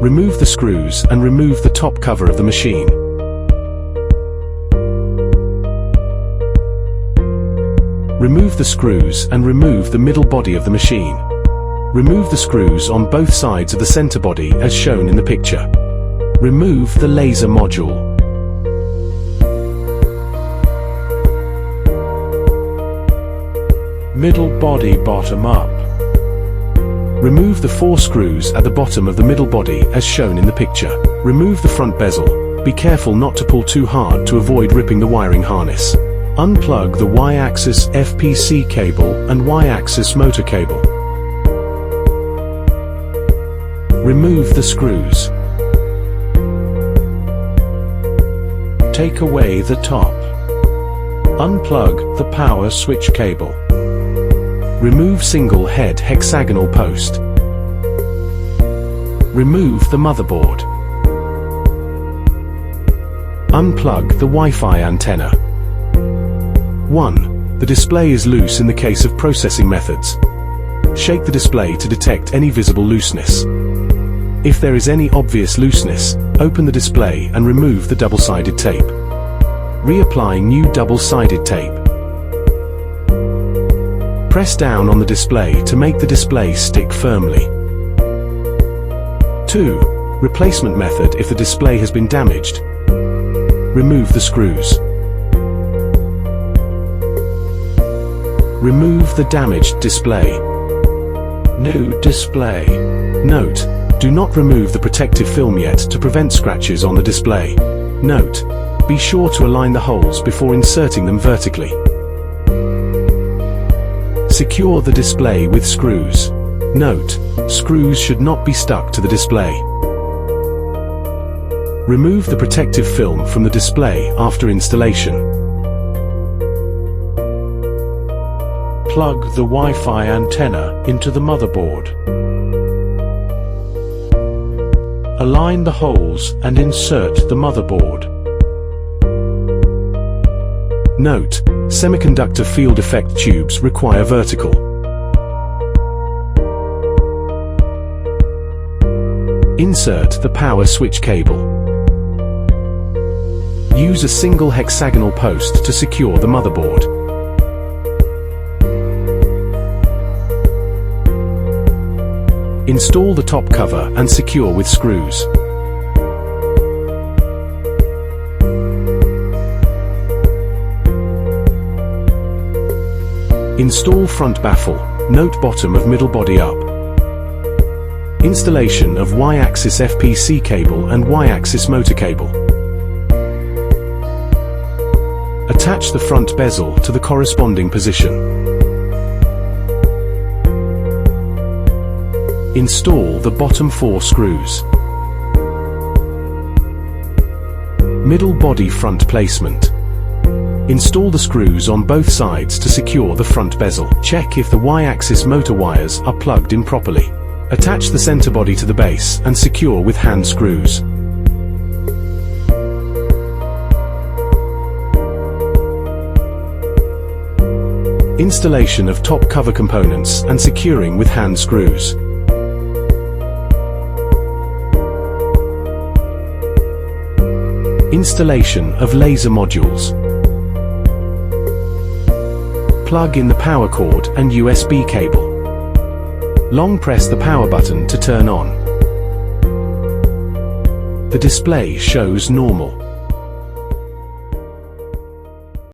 Remove the screws and remove the top cover of the machine. Remove the screws and remove the middle body of the machine. Remove the screws on both sides of the center body as shown in the picture. Remove the laser module. Middle body bottom up. Remove the 4 screws at the bottom of the middle body as shown in the picture. Remove the front bezel. Be careful not to pull too hard to avoid ripping the wiring harness. Unplug the Y-axis FPC cable and Y-axis motor cable. Remove the screws. Take away the top. Unplug the power switch cable. Remove single head hexagonal post. Remove the motherboard. Unplug the Wi-Fi antenna. 1. The display is loose in the case of processing methods. Shake the display to detect any visible looseness. If there is any obvious looseness, open the display and remove the double-sided tape. Reapply new double-sided tape. Press down on the display to make the display stick firmly. 2. Replacement method if the display has been damaged. Remove the screws. Remove the damaged display. New display. Note: do not remove the protective film yet to prevent scratches on the display. Note: be sure to align the holes before inserting them vertically. Secure the display with screws. Note: screws should not be stuck to the display. Remove the protective film from the display after installation. Plug the Wi-Fi antenna into the motherboard. Align the holes and insert the motherboard. Note: semiconductor field effect tubes require vertical. Insert the power switch cable. Use a single hexagonal post to secure the motherboard. Install the top cover and secure with screws. Install front baffle, note bottom of middle body up. Installation of Y-axis FPC cable and Y-axis motor cable. Attach the front bezel to the corresponding position. Install the bottom 4 screws. Middle body front placement. Install the screws on both sides to secure the front bezel. Check if the Y-axis motor wires are plugged in properly. Attach the center body to the base and secure with hand screws. Installation of top cover components and securing with hand screws. Installation of laser modules. Plug in the power cord and USB cable. Long press the power button to turn on. The display shows normal.